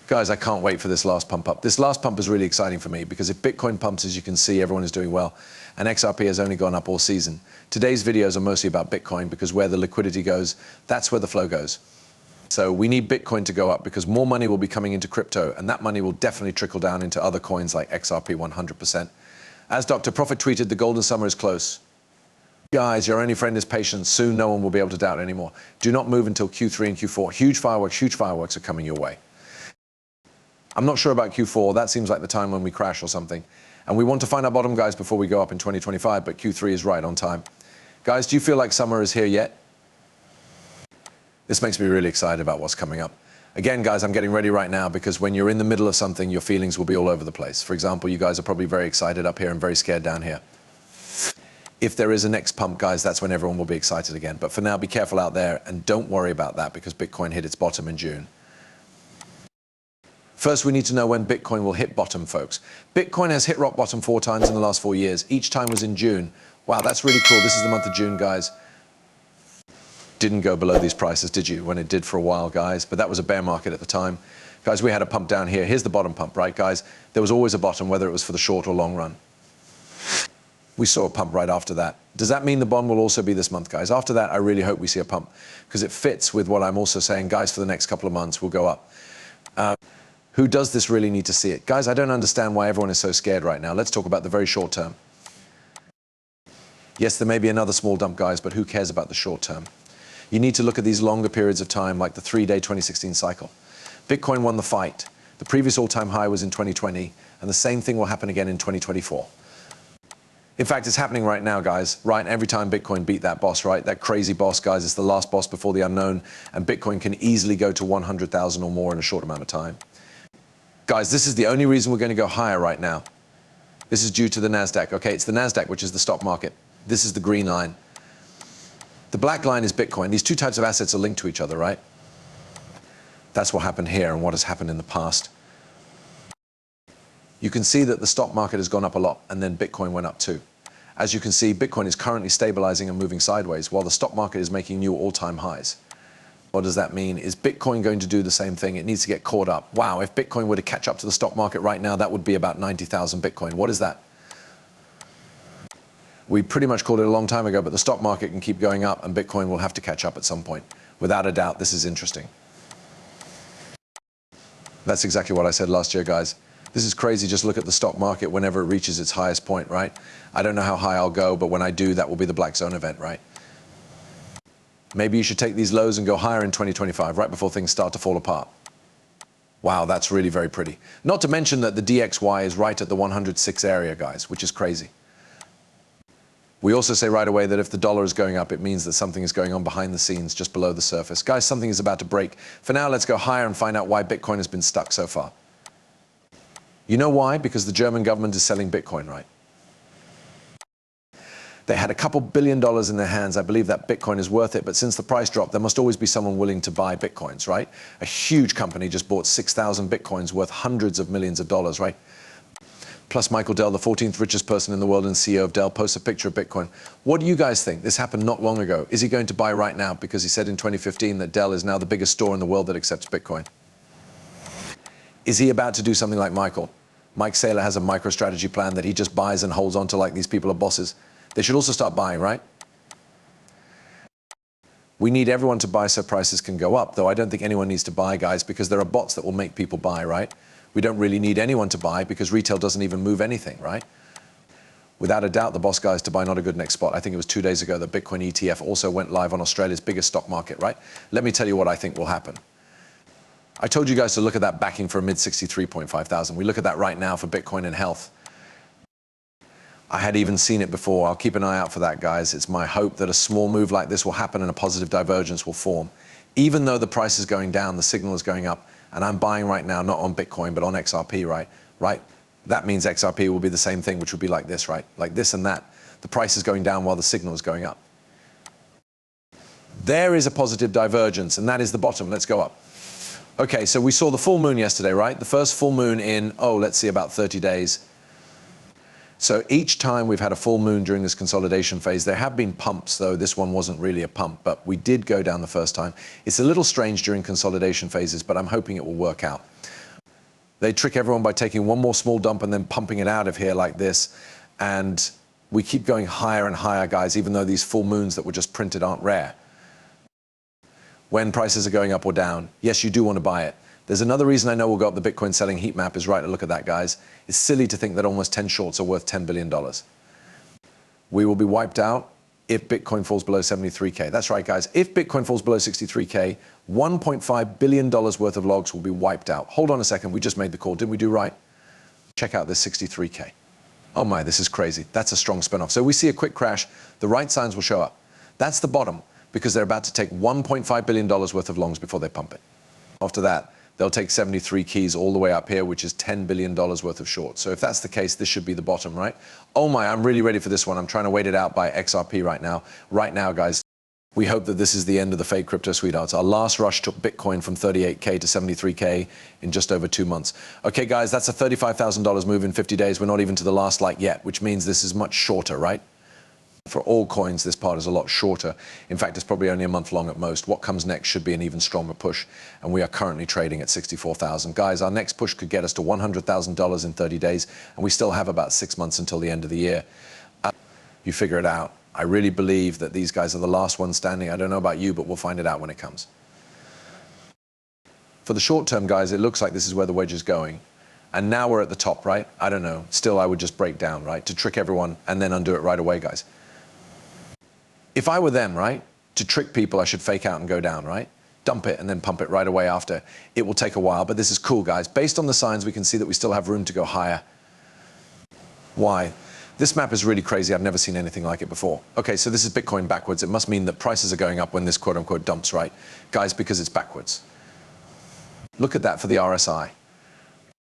Guys, I can't wait for this last pump up. This last pump is really exciting for me because if Bitcoin pumps, as you can see, everyone is doing well, and XRP has only gone up all season. Today's videos are mostly about Bitcoin because where the liquidity goes, that's where the flow goes. So we need Bitcoin to go up because more money will be coming into crypto, and that money will definitely trickle down into other coins like XRP 100%. As Dr. Prophet tweeted, the golden summer is close. Guys, your only friend is patience. Soon no one will be able to doubt anymore. Do not move until Q3 and Q4. Huge fireworks are coming your way. I'm not sure about Q4. That seems like the time when we crash or something. And we want to find our bottom, guys, before we go up in 2025, but Q3 is right on time. Guys, do you feel like summer is here yet? This makes me really excited about what's coming up. Again, guys, I'm getting ready right now because when you're in the middle of something, your feelings will be all over the place. For example, you guys are probably very excited up here and very scared down here. If there is a next pump, guys, that's when everyone will be excited again. But for now, be careful out there and don't worry about that because Bitcoin hit its bottom in June. First, we need to know when Bitcoin will hit bottom, folks. Bitcoin has hit rock bottom 4 times in the last 4 years. Each time was in June. Wow, that's really cool. This is the month of June, guys. Didn't go below these prices, did you? When it did for a while, guys. But that was a bear market at the time. Guys, we had a pump down here. Here's the bottom pump, right, guys? There was always a bottom, whether it was for the short or long run. We saw a pump right after that. Does that mean the bond will also be this month, guys? After that, I really hope we see a pump because it fits with what I'm also saying, guys, for the next couple of months, we'll go up. Who does this really need to see it? Guys, I don't understand why everyone is so scared right now. Let's talk about the very short term. Yes, there may be another small dump, guys, but who cares about the short term? You need to look at these longer periods of time, like the 3-day 2016 cycle. Bitcoin won the fight. The previous all-time high was in 2020, and the same thing will happen again in 2024. In fact, it's happening right now, guys, right? Every time Bitcoin beat that boss, right? That crazy boss, guys, it's the last boss before the unknown, and Bitcoin can easily go to 100,000 or more in a short amount of time. Guys, this is the only reason we're going to go higher right now. This is due to the NASDAQ. Okay, it's the NASDAQ, which is the stock market. This is the green line. The black line is Bitcoin. These two types of assets are linked to each other, right? That's what happened here and what has happened in the past. You can see that the stock market has gone up a lot, and then Bitcoin went up too. As you can see, Bitcoin is currently stabilizing and moving sideways, while the stock market is making new all-time highs. What does that mean? Is Bitcoin going to do the same thing? It needs to get caught up. Wow, if Bitcoin were to catch up to the stock market right now, that would be about 90,000 Bitcoin. What is that? We pretty much called it a long time ago, but the stock market can keep going up and Bitcoin will have to catch up at some point. Without a doubt, this is interesting. That's exactly what I said last year, guys. This is crazy. Just look at the stock market whenever it reaches its highest point, right? I don't know how high I'll go, but when I do, that will be the black zone event, right? Maybe you should take these lows and go higher in 2025, right before things start to fall apart. Wow, that's really very pretty. Not to mention that the DXY is right at the 106 area, guys, which is crazy. We also say right away that if the dollar is going up, it means that something is going on behind the scenes, just below the surface. Guys, something is about to break. For now, let's go higher and find out why Bitcoin has been stuck so far. You know why? Because the German government is selling Bitcoin, right? They had a couple $2 billion in their hands. I believe that Bitcoin is worth it, but since the price dropped, there must always be someone willing to buy Bitcoins, right? A huge company just bought 6,000 Bitcoins worth hundreds of millions of dollars, right? Plus Michael Dell, the 14th richest person in the world and CEO of Dell, posts a picture of Bitcoin. What do you guys think? This happened not long ago. Is he going to buy right now? Because he said in 2015 that Dell is now the biggest store in the world that accepts Bitcoin. Is he about to do something like Michael? Mike Saylor has a MicroStrategy plan that he just buys and holds on to like these people are bosses. They should also start buying, right? We need everyone to buy so prices can go up, though I don't think anyone needs to buy, guys, because there are bots that will make people buy, right? We don't really need anyone to buy because retail doesn't even move anything, right? Without a doubt, the boss guys to buy not a good next spot. I think it was 2 days ago that Bitcoin ETF also went live on Australia's biggest stock market, right? Let me tell you what I think will happen. I told you guys to look at that backing for a mid 63.5 thousand. We look at that right now for Bitcoin and health. I had even seen it before. I'll keep an eye out for that, guys. It's my hope that a small move like this will happen and a positive divergence will form. Even though the price is going down, the signal is going up, and I'm buying right now, not on Bitcoin, but on XRP, right? That means XRP will be the same thing, which would be like this, right? Like this and that. The price is going down while the signal is going up. There is a positive divergence, and that is the bottom. Let's go up. Okay, so we saw the full moon yesterday, right? The first full moon in, let's see, about 30 days. So each time we've had a full moon during this consolidation phase, there have been pumps, though this one wasn't really a pump, but we did go down the first time. It's a little strange during consolidation phases, but I'm hoping it will work out. They trick everyone by taking one more small dump and then pumping it out of here like this. And we keep going higher and higher, guys, even though these full moons that were just printed aren't rare. When prices are going up or down, yes, you do want to buy it. There's another reason I know we'll go up the Bitcoin selling heat map is right to look at that, guys. It's silly to think that almost 10 shorts are worth $10 billion. We will be wiped out if Bitcoin falls below 73K. That's right, guys. If Bitcoin falls below 63K, $1.5 billion worth of logs will be wiped out. Hold on a second. We just made the call. Didn't we do right? Check out this 63K. Oh my, this is crazy. That's a strong spin-off. So we see a quick crash. The right signs will show up. That's the bottom because they're about to take $1.5 billion worth of longs before they pump it. After that, they'll take 73 keys all the way up here, which is $10 billion worth of shorts. So if that's the case, this should be the bottom, right? Oh my, I'm really ready for this one. I'm trying to wait it out by XRP right now. Right now, guys, we hope that this is the end of the fake crypto sweethearts. Our last rush took Bitcoin from 38K to 73K in just over 2 months. Okay, guys, that's a $35,000 move in 50 days. We're not even to the last like yet, which means this is much shorter, right? For all coins, this part is a lot shorter. In fact, it's probably only a month long at most. What comes next should be an even stronger push, and we are currently trading at 64,000. Guys, our next push could get us to $100,000 in 30 days, and we still have about 6 months until the end of the year. You figure it out. I really believe that these guys are the last ones standing. I don't know about you, but we'll find it out when it comes. For the short term, guys, it looks like this is where the wedge is going. And now we're at the top, right? I don't know. Still, I would just break down, right? To trick everyone and then undo it right away, guys. If I were them, right, to trick people, I should fake out and go down, right? Dump it and then pump it right away after. It will take a while, but this is cool, guys. Based on the signs, we can see that we still have room to go higher. Why? This map is really crazy. I've never seen anything like it before. Okay, so this is Bitcoin backwards. It must mean that prices are going up when this quote-unquote dumps, right? Guys, because it's backwards. Look at that for the RSI.